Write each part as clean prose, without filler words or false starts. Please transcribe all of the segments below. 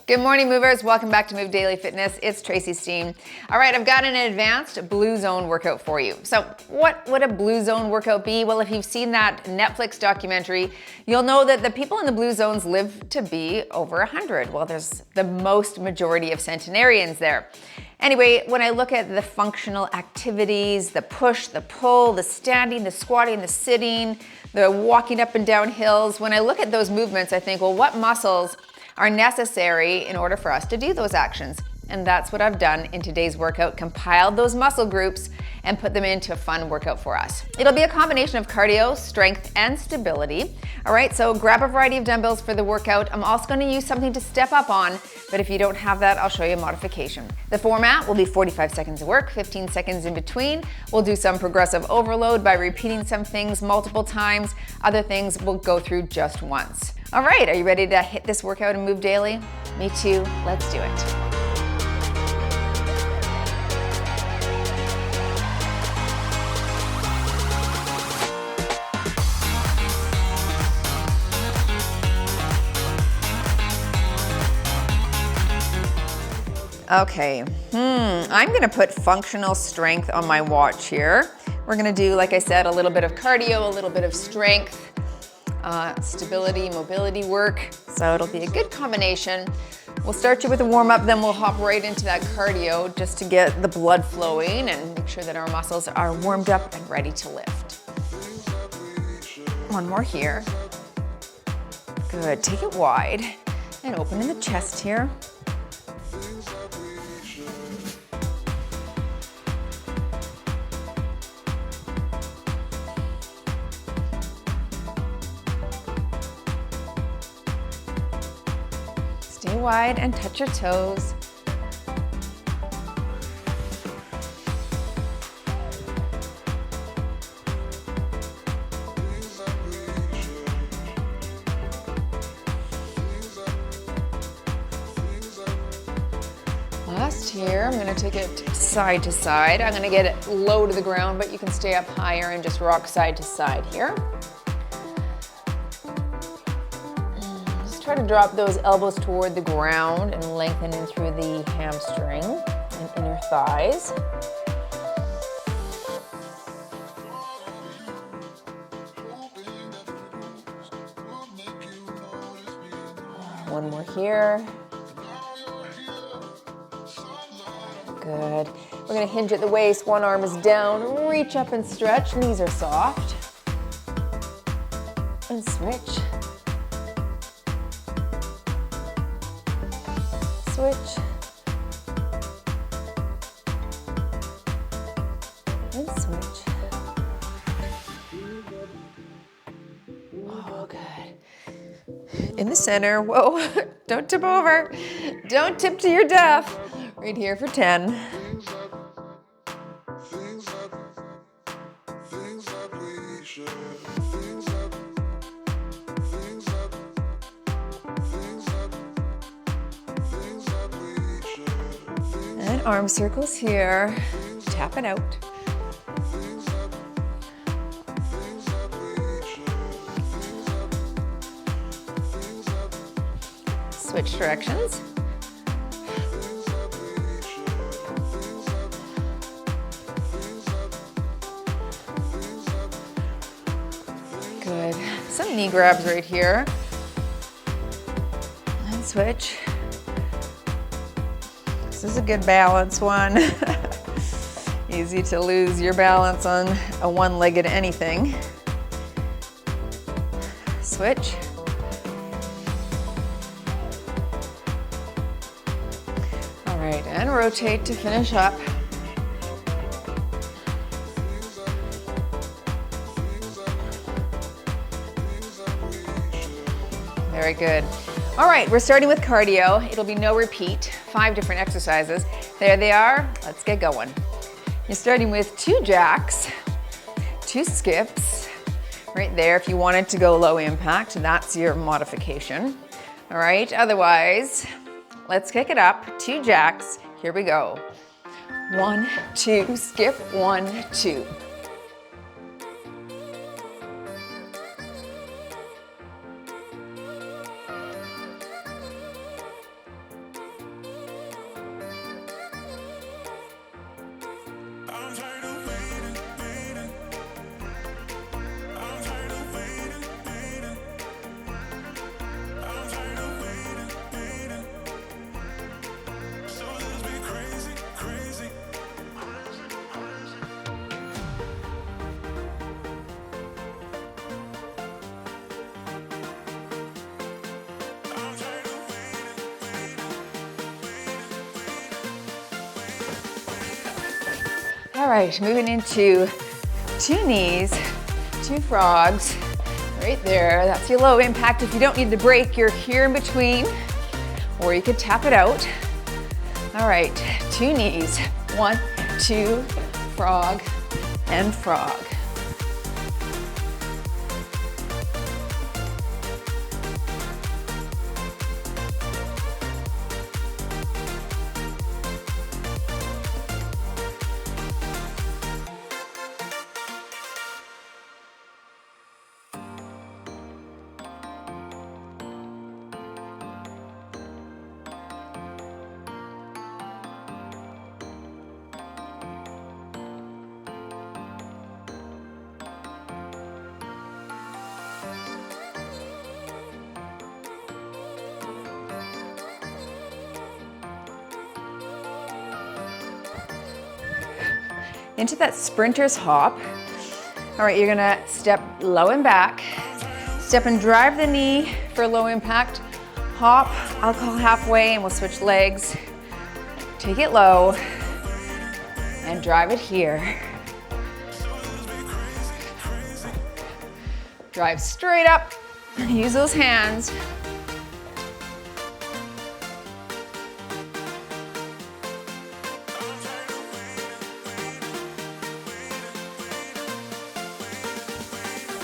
Good morning, movers. Welcome back to Move Daily Fitness. It's Tracy Steen. All right, I've got an advanced blue zone workout for you. So what would a blue zone workout be? Well, if you've seen that Netflix documentary, you'll know that the people in the blue zones live to be over 100. Well, there's the most majority of centenarians there. Anyway, when I look at the functional activities, the push, the pull, the standing, the squatting, the sitting, the walking up and down hills, when I look at those movements, I think, well, what muscles are necessary in order for us to do those actions? And that's what I've done in today's workout, compiled those muscle groups and put them into a fun workout for us. It'll be a combination of cardio, strength, and stability. All right, so grab a variety of dumbbells for the workout. I'm also gonna use something to step up on, but if you don't have that, I'll show you a modification. The format will be 45 seconds of work, 15 seconds in between. We'll do some progressive overload by repeating some things multiple times. Other things we'll go through just once. All right, are you ready to hit this workout and move daily? Me too, let's do it. Okay, I'm gonna put functional strength on my watch here. We're gonna do, like I said, a little bit of cardio, a little bit of strength, stability, mobility work. So it'll be a good combination. We'll start you with a warm up, then we'll hop right into that cardio just to get the blood flowing and make sure that our muscles are warmed up and ready to lift. One more here. Good, take it wide and open in the chest here. Stay wide and touch your toes. Last here, I'm gonna take it side to side. I'm gonna get it low to the ground, but you can stay up higher and just rock side to side here. Try to drop those elbows toward the ground and lengthen in through the hamstring and inner thighs. One more here. Good. We're going to hinge at the waist. One arm is down. Reach up and stretch. Knees are soft. And switch. Switch. And switch. Oh, good. In the center. Whoa, don't tip over. Don't tip to your death. Right here for 10. And arm circles here. Tap it out. Switch directions. Good. Some knee grabs right here. And switch. This is a good balance one. Easy to lose your balance on a one-legged anything. Switch. All right, and rotate to finish up. Very good. All right, we're starting with cardio. It'll be no repeat, 5 different exercises. There they are, let's get going. You're starting with 2 jacks, 2 skips, right there. If you wanted to go low impact, that's your modification. All right, otherwise, let's kick it up, 2 jacks, here we go. 1, 2, skip, 1, 2. All right, moving into 2 knees, 2 frogs, right there. That's your low impact. If you don't need the break, you're here in between, or you could tap it out. All right, 2 knees, 1, 2, frog, and frog. Into that sprinter's hop. All right, you're gonna step low and back. Step and drive the knee for low impact. Hop, I'll call halfway and we'll switch legs. Take it low and drive it here. Drive straight up, use those hands.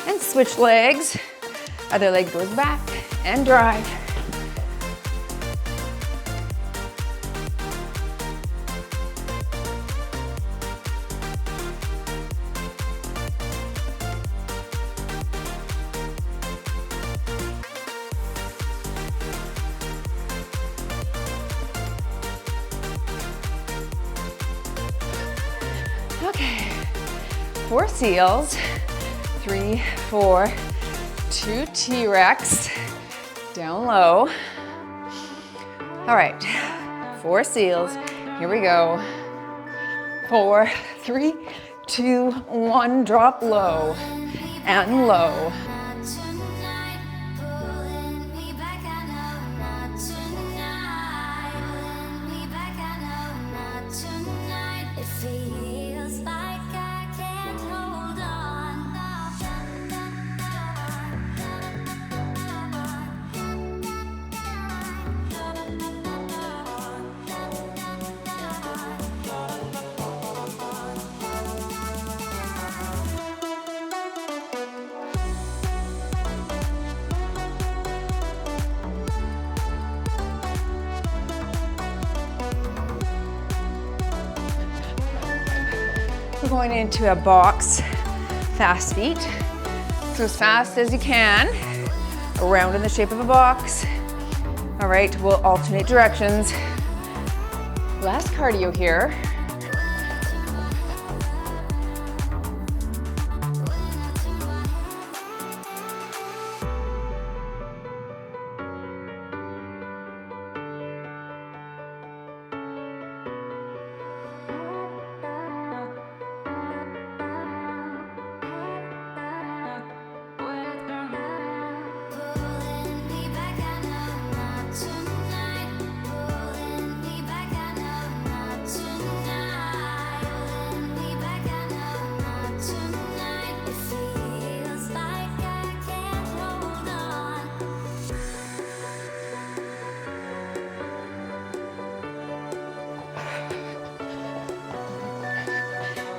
And switch legs. Other leg goes back and drive. Okay, 4 seals. 3, 4, 2 T-Rex, down low. All right, 4 seals, here we go. 4, 3, 2, 1, drop low and low. We're going into a box, fast feet. So as fast as you can, around in the shape of a box. All right, we'll alternate directions. Last cardio here.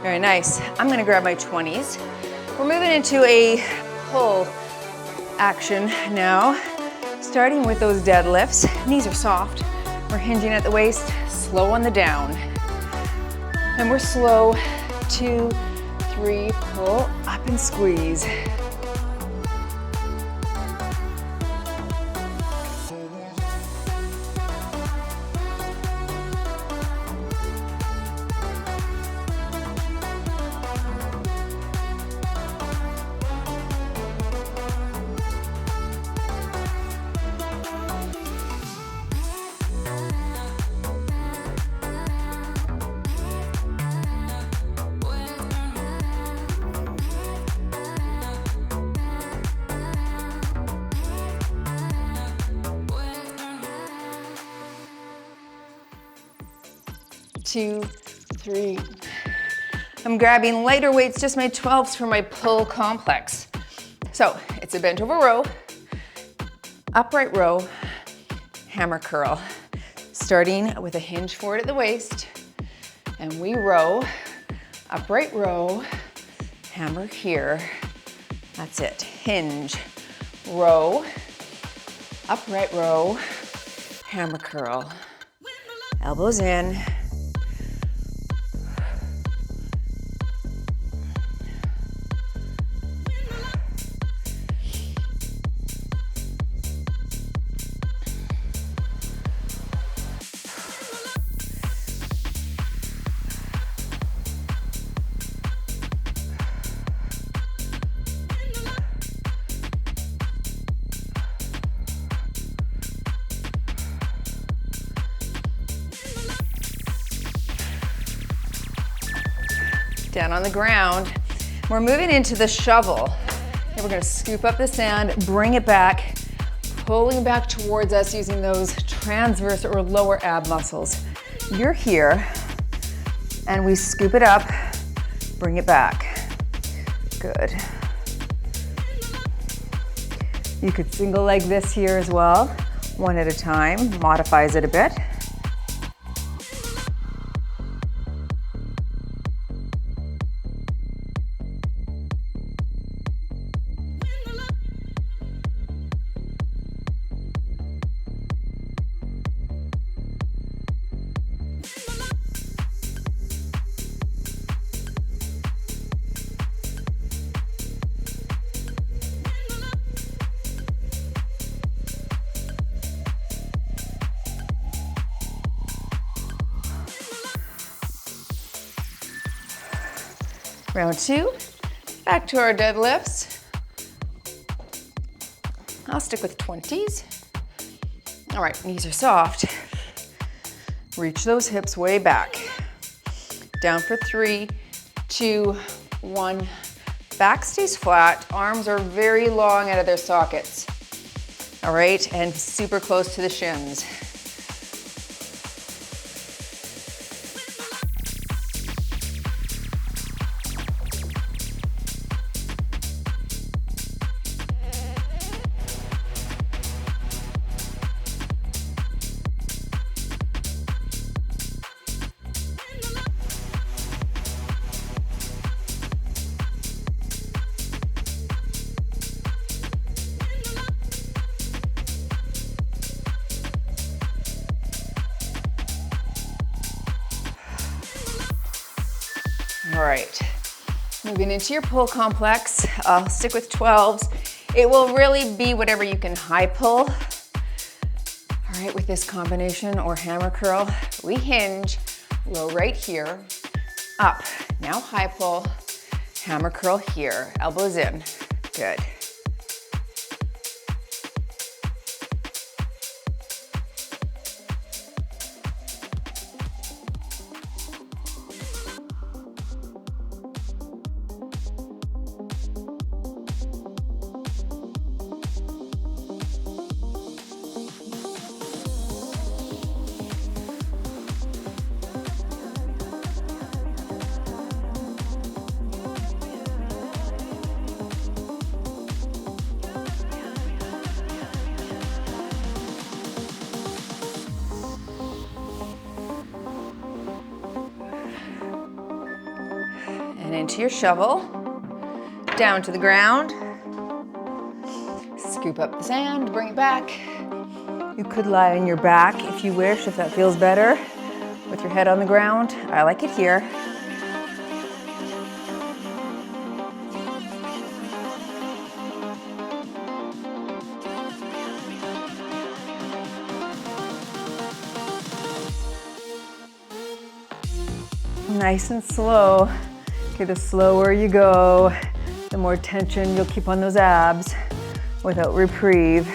Very nice. I'm gonna grab my 20s. We're moving into a pull action now, starting with those deadlifts. Knees are soft. We're hinging at the waist, slow on the down. And we're slow, 2, 3, pull up and squeeze. Two, 3. I'm grabbing lighter weights, just my 12s for my pull complex. So it's a bent over row, upright row, hammer curl. Starting with a hinge forward at the waist, and we row, upright row, hammer here. That's it, hinge, row, upright row, hammer curl. Elbows in. Down on the ground. We're moving into the shovel. And we're gonna scoop up the sand, bring it back, pulling back towards us using those transverse or lower ab muscles. You're here, and we scoop it up, bring it back. Good. You could single leg this here as well, one at a time, modifies it a bit. Round two, back to our deadlifts. I'll stick with 20s. All right, knees are soft. Reach those hips way back. Down for 3, 2, 1. Back stays flat, arms are very long out of their sockets. All right, and super close to the shins. All right, moving into your pull complex. I'll stick with 12s. It will really be whatever you can high pull. All right, with this combination or hammer curl, we hinge, row right here, up. Now high pull, hammer curl here, elbows in. Good. Into your shovel, down to the ground, scoop up the sand, bring it back. You could lie on your back if you wish, if that feels better, with your head on the ground. I like it here. Nice and slow. Okay, the slower you go, the more tension you'll keep on those abs without reprieve.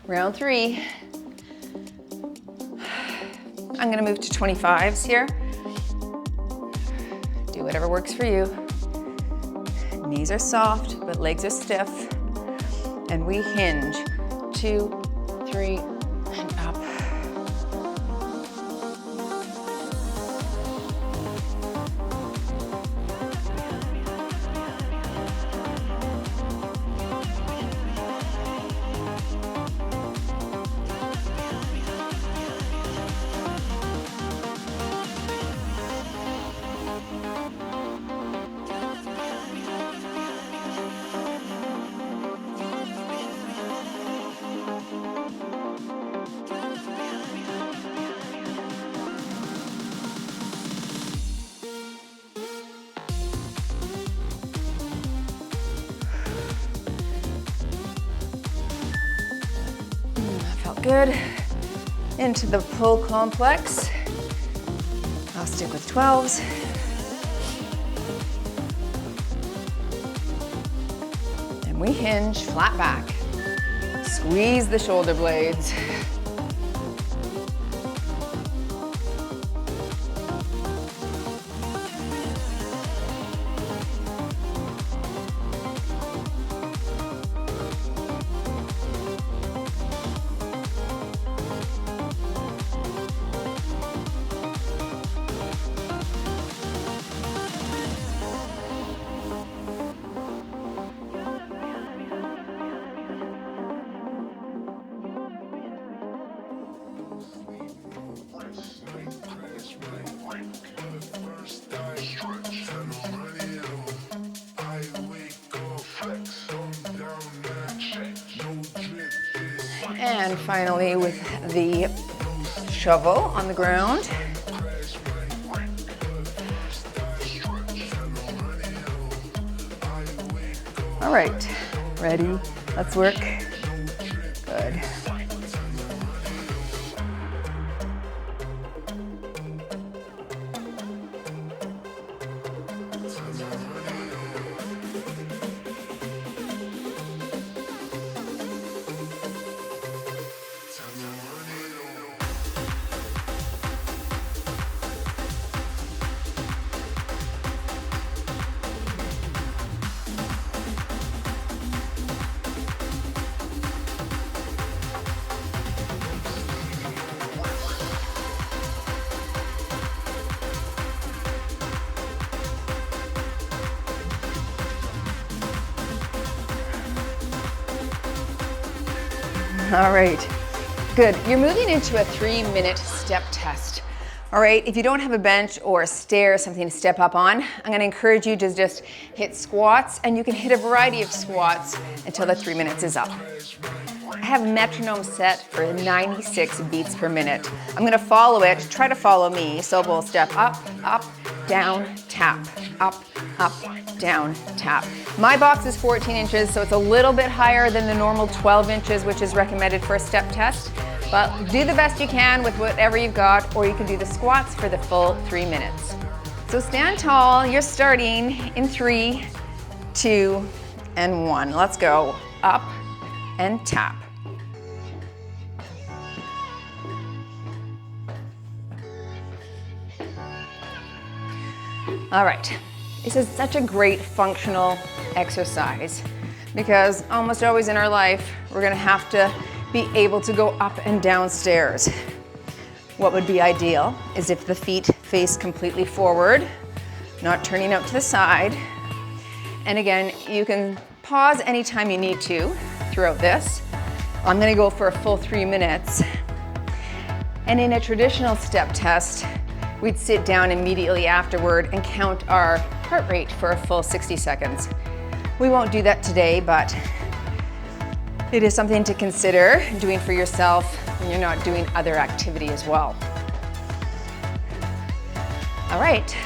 Round 3. I'm gonna move to 25s here. Do whatever works for you. Knees are soft, but legs are stiff. And we hinge. 2, 3, and up. Good. Into the pull complex. I'll stick with 12s. And we hinge flat back. Squeeze the shoulder blades. And finally with the shovel on the ground. All right, ready? Let's work. Good. All right, good. You're moving into a 3-minute step test. All right, if you don't have a bench or a stair, something to step up on, I'm gonna encourage you to just hit squats, and you can hit a variety of squats until the 3 minutes is up. I have metronome set for 96 beats per minute. I'm gonna follow it, try to follow me. So we'll step up, up, down, tap, up, down, tap. My box is 14 inches, so it's a little bit higher than the normal 12 inches, which is recommended for a step test. But do the best you can with whatever you've got, or you can do the squats for the full 3 minutes. So stand tall, you're starting in 3, 2, and 1. Let's go. Up and tap. All right, this is such a great functional exercise because almost always in our life, we're gonna have to be able to go up and down stairs. What would be ideal is if the feet face completely forward, not turning out to the side. And again, you can pause anytime you need to throughout this. I'm gonna go for a full 3 minutes. And in a traditional step test, we'd sit down immediately afterward and count our heart rate for a full 60 seconds. We won't do that today, but it is something to consider doing for yourself when you're not doing other activity as well. All right,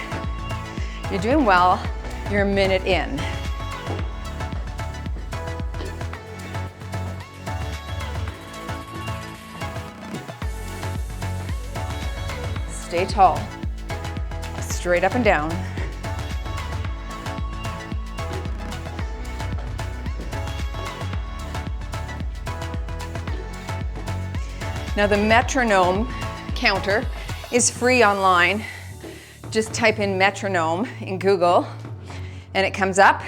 you're doing well. You're a minute in. Stay tall, straight up and down. Now the metronome counter is free online. Just type in metronome in Google and it comes up.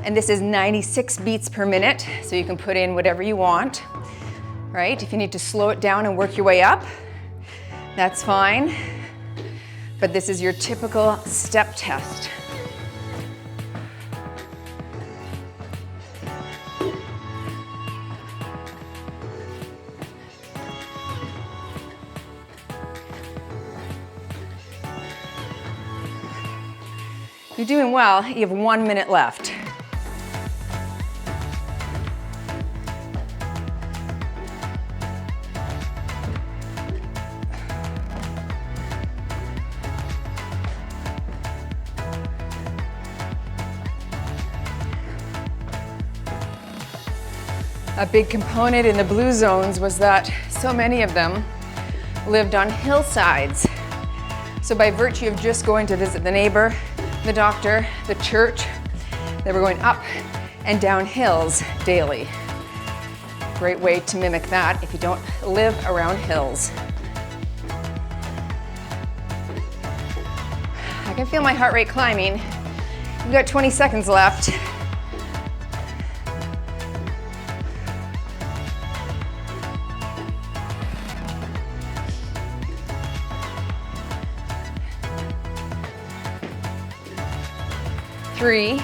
And this is 96 beats per minute, so you can put in whatever you want, right? If you need to slow it down and work your way up, that's fine. But this is your typical step test. You're doing well. You have 1 minute left. A big component in the blue zones was that so many of them lived on hillsides. So by virtue of just going to visit the neighbor, the doctor, the church, they were going up and down hills daily. Great way to mimic that if you don't live around hills. I can feel my heart rate climbing. We've got 20 seconds left. Three,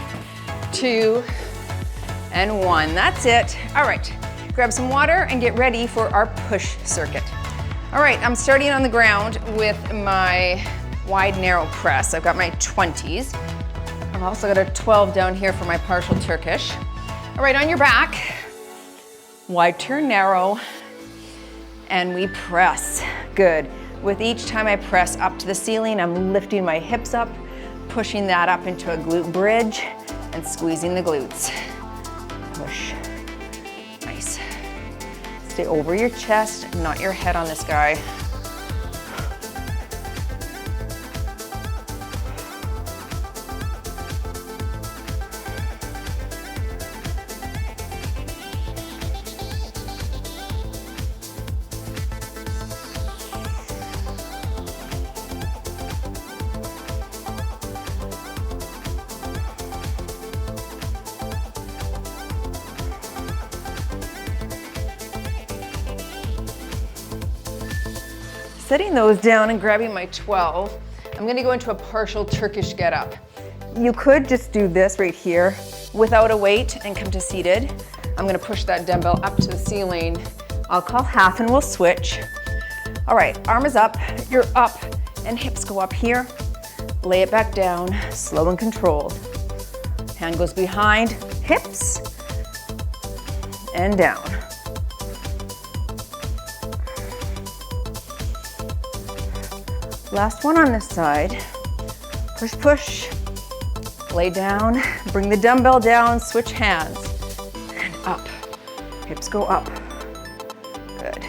2, and 1. That's it. All right, grab some water and get ready for our push circuit. All right, I'm starting on the ground with my wide narrow press. I've got my 20s. I've also got a 12 down here for my partial Turkish. All right, on your back, wide turn narrow, and we press. Good. With each time I press up to the ceiling, I'm lifting my hips up, pushing that up into a glute bridge and squeezing the glutes. Push. Nice. Stay over your chest, not your head on this guy. Setting those down and grabbing my 12, I'm gonna go into a partial Turkish getup. You could just do this right here without a weight and come to seated. I'm gonna push that dumbbell up to the ceiling. I'll call half and we'll switch. All right, arm is up, you're up, and hips go up here. Lay it back down, slow and controlled. Hand goes behind, hips, and down. Last one on this side. Push, push. Lay down, bring the dumbbell down, switch hands, and up. Hips go up. Good.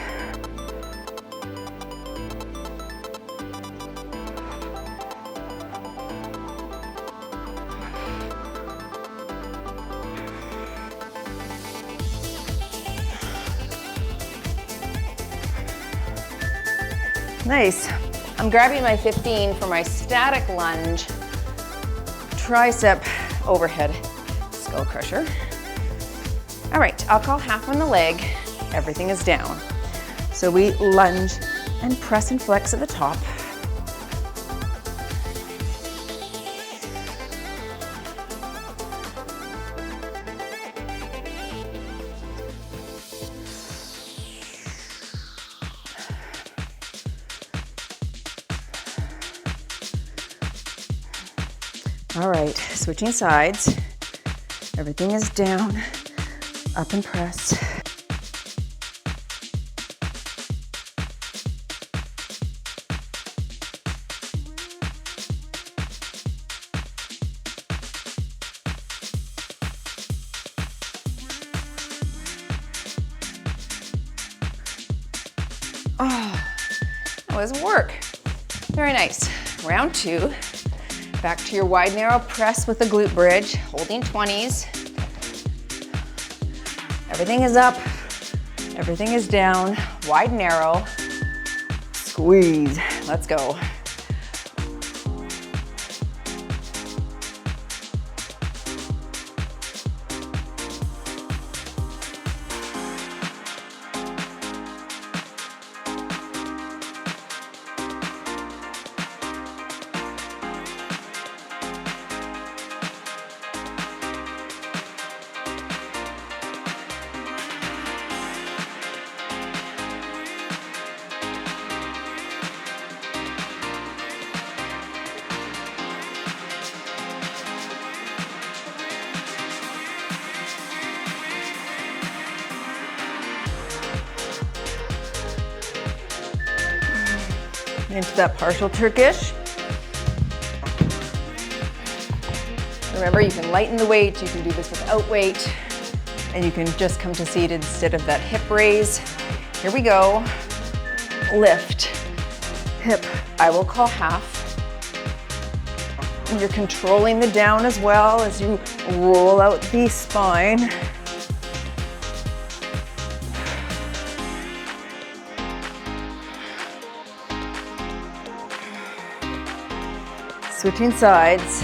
Nice. I'm grabbing my 15 for my static lunge, tricep overhead skull crusher. All right, I'll call half on the leg. Everything is down. So we lunge and press and flex at the top. All right, switching sides. Everything is down, up and press. Oh, that was work. Very nice. Round 2. Back to your wide narrow press with the glute bridge, holding 20s. Everything is up, Everything is down, wide, narrow, squeeze. Let's go. Into that partial Turkish. Remember, you can lighten the weight, you can do this without weight, and you can just come to seated instead of that hip raise. Here we go. Lift, hip, I will call half. And you're controlling the down as well as you roll out the spine. Switching sides.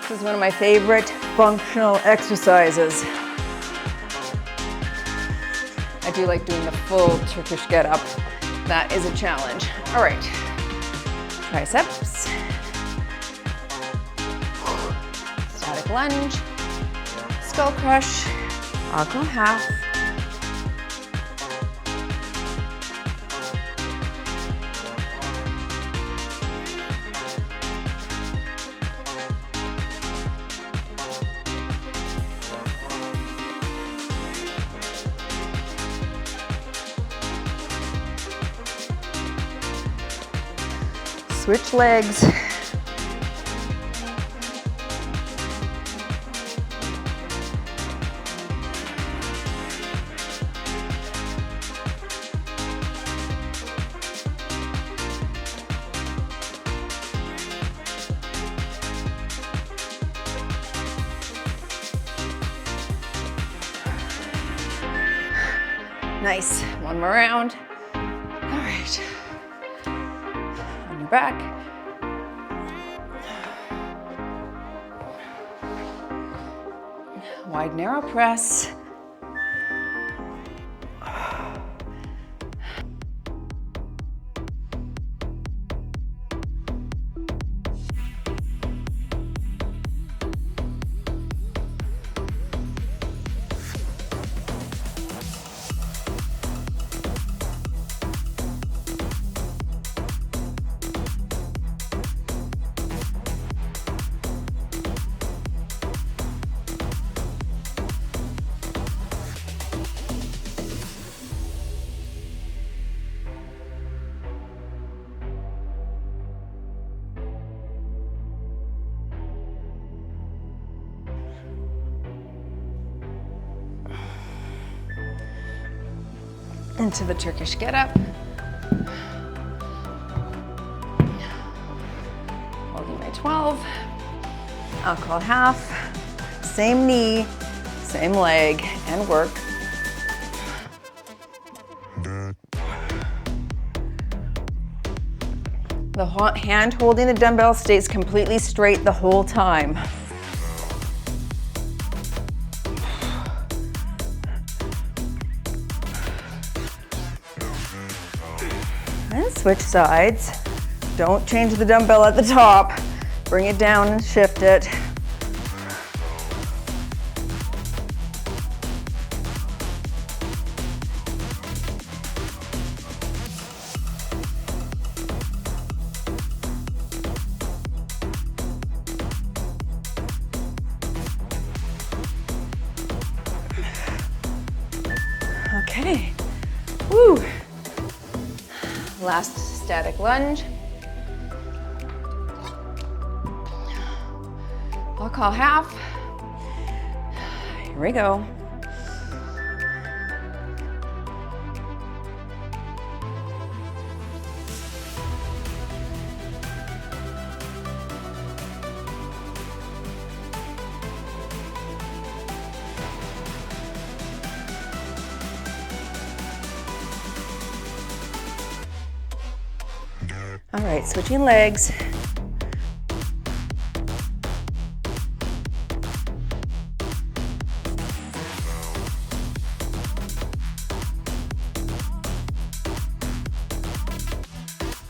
This is one of my favorite functional exercises. I do like doing the full Turkish get up. That is a challenge. All right, triceps, static lunge, skull crush, I'll go half. Switch legs. Nice, one more round. All right. Back. Wide, narrow press. Into the Turkish get up. Holding my 12. I'll call half. Same knee, same leg, and work. The hand holding the dumbbell stays completely straight the whole time. And switch sides. Don't change the dumbbell at the top. Bring it down and shift it. Okay, woo. Last static lunge. I'll call half. Here we go. All right, switching legs.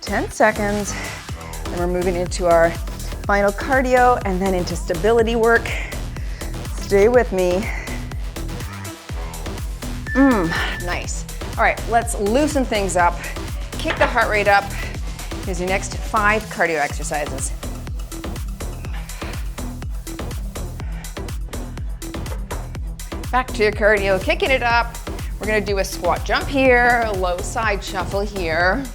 Ten seconds, and we're moving into our final cardio and then into stability work. Stay with me. Nice. All right, let's loosen things up. Kick the heart rate up. Here's your next 5 cardio exercises. Back to your cardio, kicking it up. We're gonna do a squat jump here, low side shuffle here.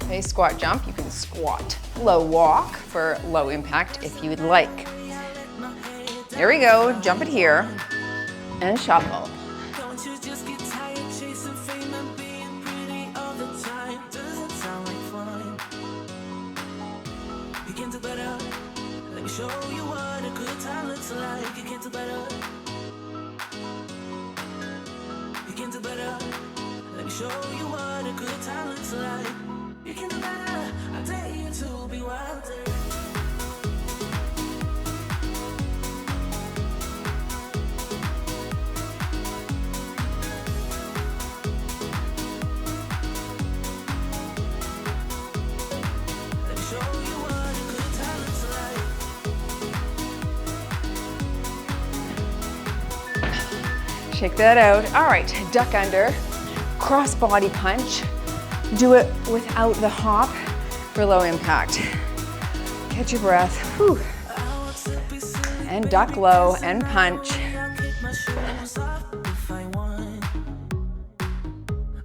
Okay, squat jump, you can squat. Low walk for low impact if you would like. There we go, jump it here and shuffle. Show you what a good time looks like. You can do better. You can do better. Let me show you what a good time looks like. You can do better. I dare you to be wilder. Let me show you what a good time looks like. Shake that out. All right, duck under, cross body punch. Do it without the hop for low impact. Catch your breath. Whew. And duck low and punch.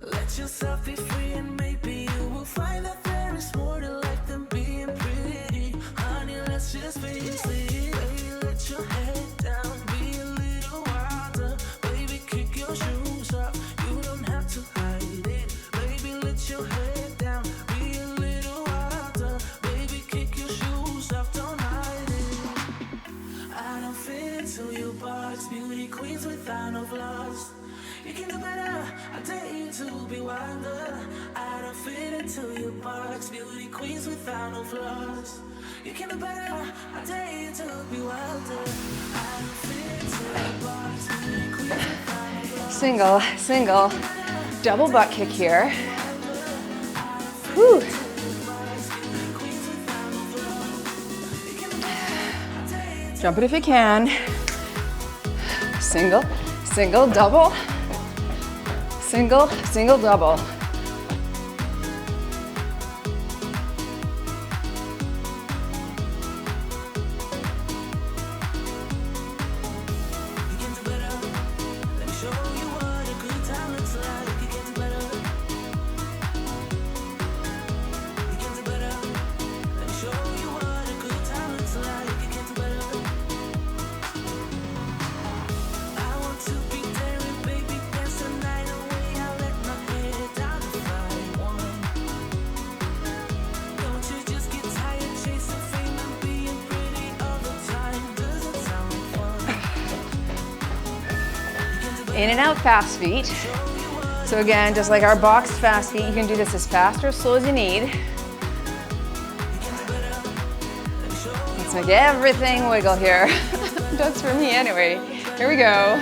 Let yourself be free and maybe you will find that there is more to life than being pretty. Honey, let's just face it. Baby, let your head down. Be a little wilder. Baby, kick your shoes off. You don't have to hide it. Baby, let your head down. Be a little wilder. Baby, kick your shoes off. Don't hide it. I don't fit into your box. Beauty queens without no flaws. You can do better. I dare you to be wilder. I don't fit into your box. Beauty queens without no flaws. You can do better. I dare you to be wilder. I don't fit into your box. Beauty queens without no flaws. Single, single, double butt kick here. Whew. Jump it if you can. Single, single, double. Single, single, double. You can do better. Let me show you what a good time looks like. You can do better. You can do better. Let me show you what a good time looks like. You can do better. I want to be there and baby dance the night away. I let my head down to find one. Don't you just get tired chasing fame and being pretty all the time? Does it sound like fun? In and out fast feet. So again, just like our boxed fast feet, you can do this as fast or as slow as you need. Let's make everything wiggle here. That's for me anyway. Here we go.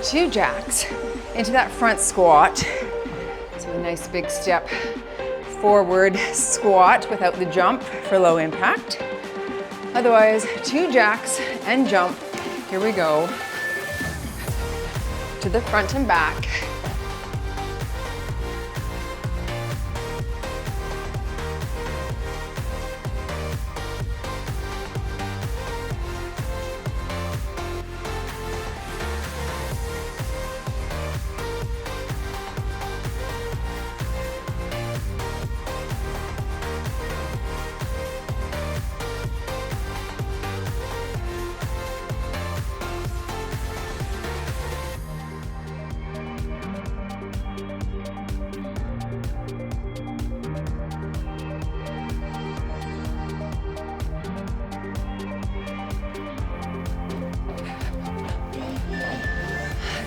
2 jacks into that front squat. So a nice big step forward squat without the jump for low impact. Otherwise, 2 jacks and jump. Here we go. To the front and back.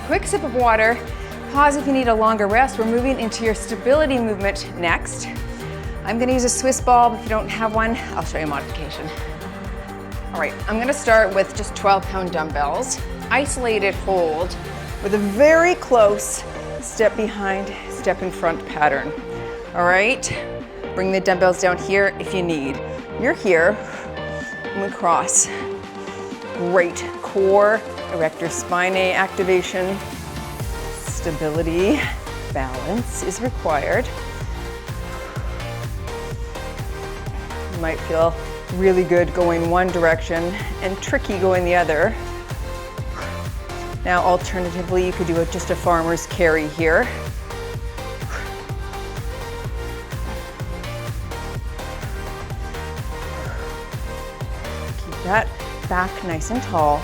Quick sip of water. Pause if you need a longer rest. We're moving into your stability movement next. I'm gonna use a Swiss ball, but if you don't have one, I'll show you a modification. All right, I'm gonna start with just 12-pound dumbbells. Isolated hold with a very close step behind, step in front pattern. All right, bring the dumbbells down here if you need. You're here, and we cross. Great core, erector spinae activation. Stability, balance is required. You might feel really good going one direction and tricky going the other. Now, alternatively, you could do just a farmer's carry here. Keep that back nice and tall.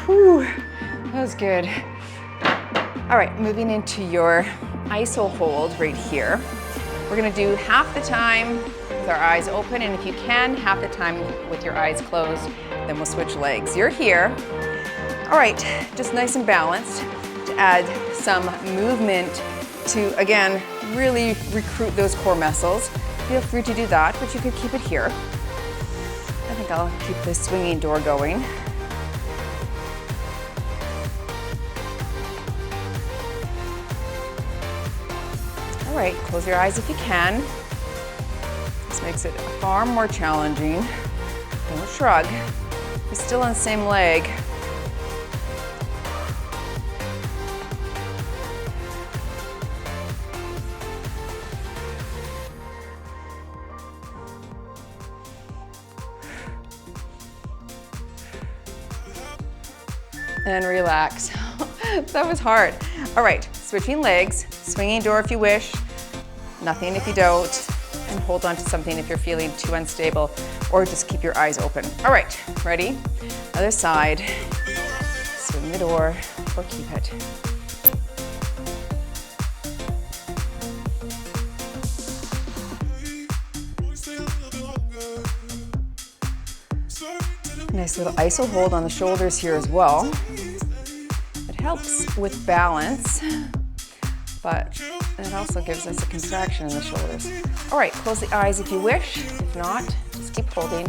Whew, that was good. All right, moving into your ISO hold right here. We're gonna do half the time with our eyes open, and if you can, half the time with your eyes closed, then we'll switch legs. You're here. All right, just nice and balanced to add some movement to, again, really recruit those core muscles. Feel free to do that, but you could keep it here. I think I'll keep this swinging door going. All right, close your eyes if you can. This makes it far more challenging. Don't shrug. You're still on the same leg. And relax. That was hard. All right, switching legs, swinging door if you wish, nothing if you don't, and hold on to something if you're feeling too unstable, or just keep your eyes open. All right, ready? Other side. Swing the door or keep it. Nice little ISO hold on the shoulders here as well. It helps with balance, but it also gives us a contraction in the shoulders. All right, close the eyes if you wish. If not, just keep holding.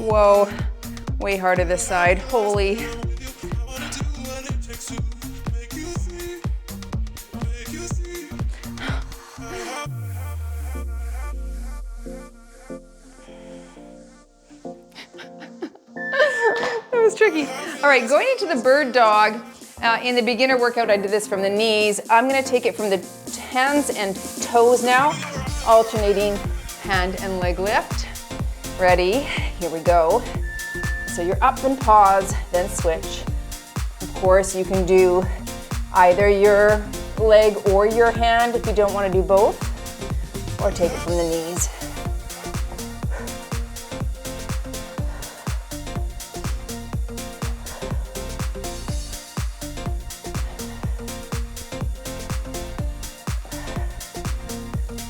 Whoa, way harder this side. Holy. That was tricky. All right, going into the bird dog. In the beginner workout, I did this from the knees. I'm gonna take it from the hands and toes now, alternating hand and leg lift. Ready? Here we go. So you're up and pause, then switch. Of course, you can do either your leg or your hand if you don't want to do both, or take it from the knees.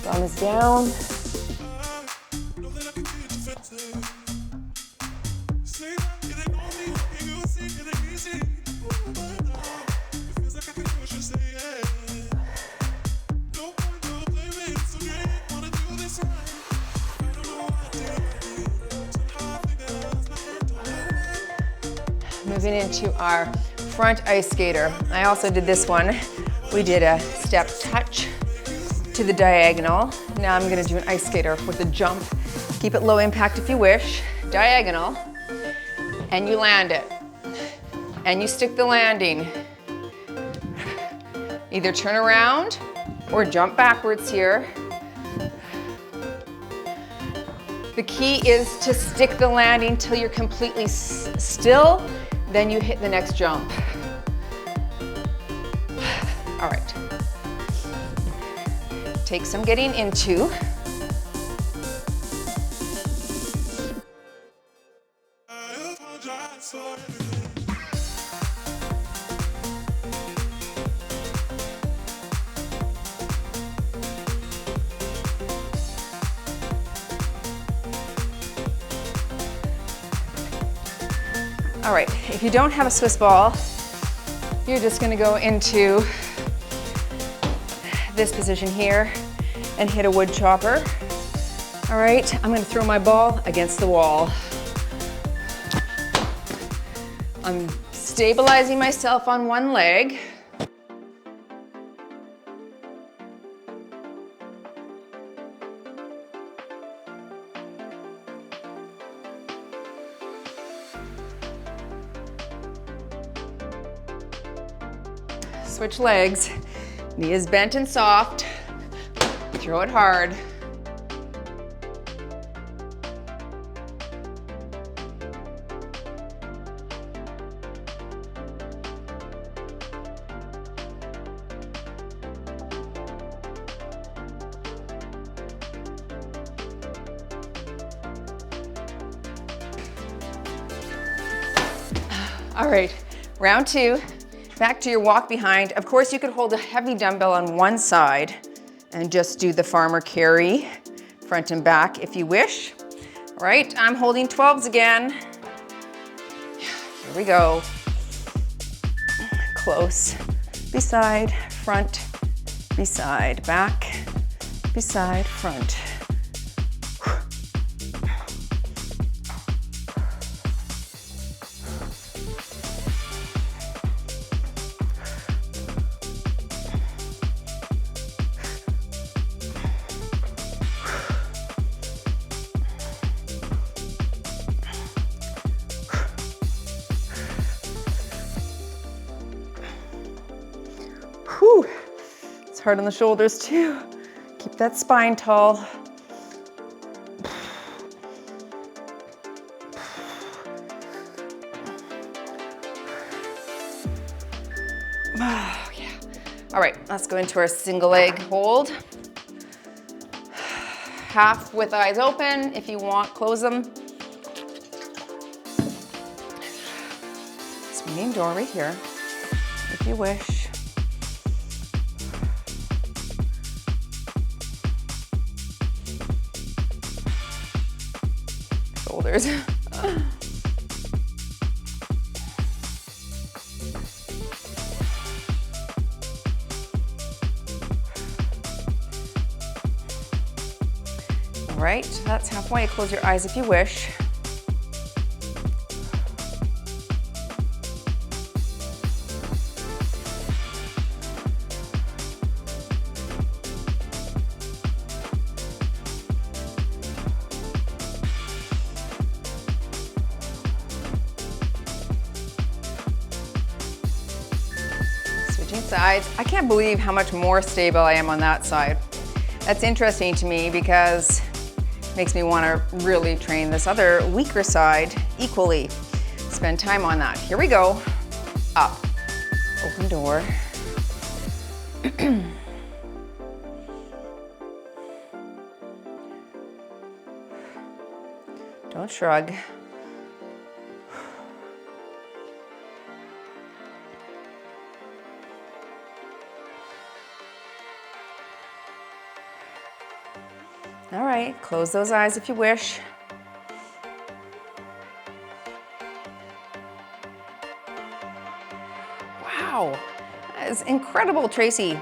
Thumb is down. moving into our front ice skater. I also did this one. We did a step touch to the diagonal. Now I'm gonna do an ice skater with a jump. Keep it low impact if you wish. Diagonal, and you land it. And you stick the landing. Either turn around or jump backwards here. The key is to stick the landing till you're completely still, then you hit the next jump. All right. Take some getting into. All right, if you don't have a Swiss ball, you're just gonna go into this position here and hit a wood chopper. All right, I'm gonna throw my ball against the wall. I'm stabilizing myself on one leg. Switch legs, knee is bent and soft, throw it hard. All right, round two. Back to your walk behind. Of course, you could hold a heavy dumbbell on one side and just do the farmer carry, front and back if you wish. All right, I'm holding 12s again. Here we go. Close, beside, front, beside, back, beside, front. Whew. It's hard on the shoulders too. Keep that spine tall. Oh, yeah. All right, let's go into our single leg hold. Half with eyes open. If you want, close them. Swinging door right here, if you wish. Shoulders. All right, that's halfway. Close your eyes if you wish. Sides. I can't believe how much more stable I am on that side. That's interesting to me because it makes me want to really train this other weaker side equally. Spend time on that. Here we go. Up. Open door. Don't shrug. All right, close those eyes if you wish. Wow, that is incredible, Tracy.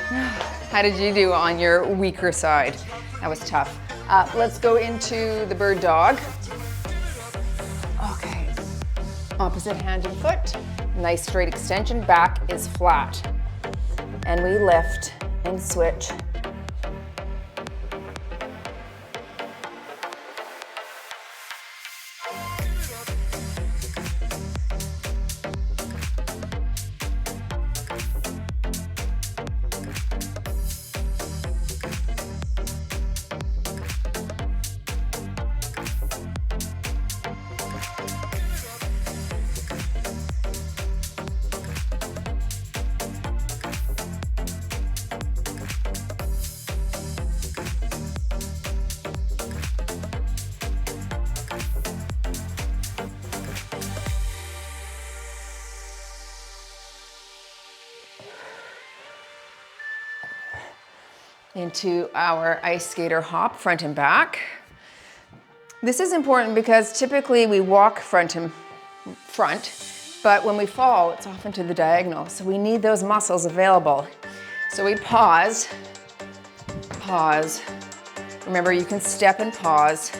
How did you do on your weaker side? That was tough. Let's go into the bird dog. Okay, opposite hand and foot. Nice straight extension, back is flat. And we lift and switch. Into our ice skater hop, front and back. This is important because typically we walk front, but when we fall, it's often to the diagonal. So we need those muscles available. So we pause. Remember, you can step and pause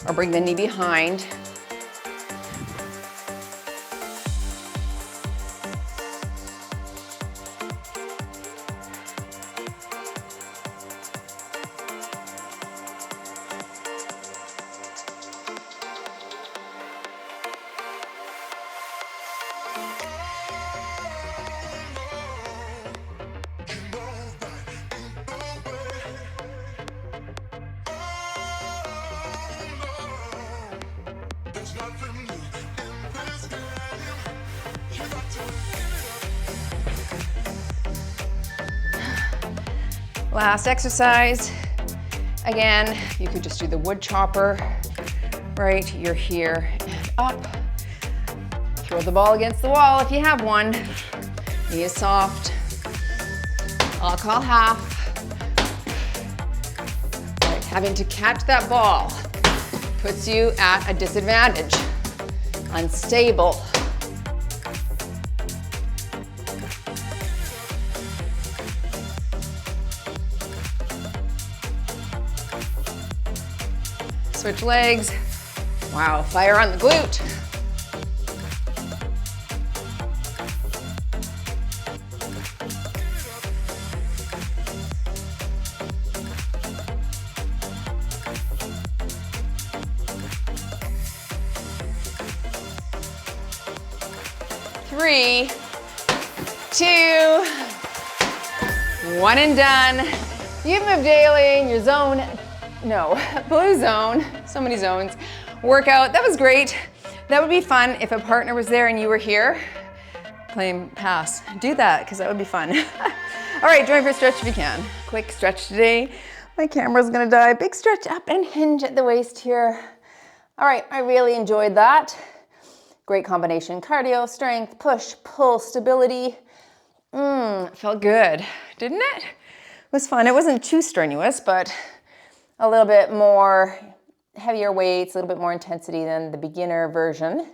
or bring the knee behind. Last exercise. Again, you could just do the wood chopper, right? You're here and up. Throw the ball against the wall if you have one. Knee is soft. I'll call half. Right, having to catch that ball puts you at a disadvantage. Unstable. Switch legs. Wow, fire on the glute. Three, two, one and done. You've moved daily in your zone. No, blue zone, so many zones, workout. That was great. That would be fun if a partner was there and you were here. Playing pass. Do that, because that would be fun. All right, join for a stretch if you can. Quick stretch today. My camera's gonna die. Big stretch up and hinge at the waist here. All right, I really enjoyed that. Great combination, cardio, strength, push, pull, stability. Felt good, didn't it? It was fun. It wasn't too strenuous, but a little bit more heavier weights, a little bit more intensity than the beginner version.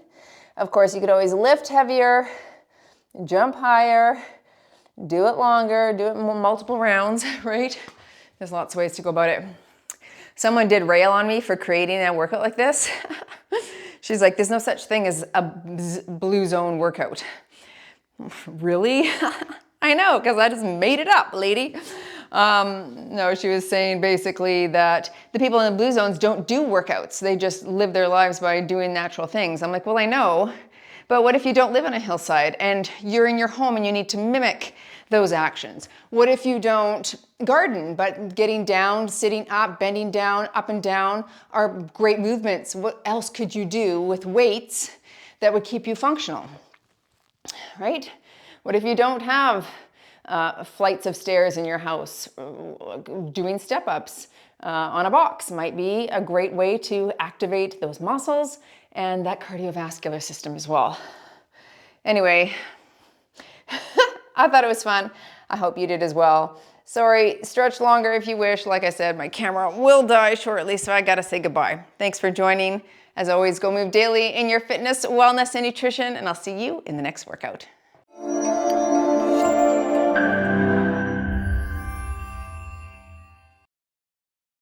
Of course, you could always lift heavier, jump higher, do it longer, do it multiple rounds, right? There's lots of ways to go about it. Someone did rail on me for creating a workout like this. She's like, there's no such thing as a blue zone workout. Really? I know, because I just made it up, lady. No, she was saying basically that the people in the blue zones don't do workouts. They just live their lives by doing natural things. I'm like, well, I know, but what if you don't live on a hillside and you're in your home and you need to mimic those actions? What if you don't garden, but getting down, sitting up, bending down, up and down are great movements? What else could you do with weights that would keep you functional, right? What if you don't have flights of stairs in your house? Doing step-ups on a box might be a great way to activate those muscles and that cardiovascular system as well. Anyway, I thought it was fun. I hope you did as well. Sorry, stretch longer if you wish. Like I said, my camera will die shortly, so I gotta say goodbye. Thanks for joining. As always, go move daily in your fitness, wellness, and nutrition, and I'll see you in the next workout.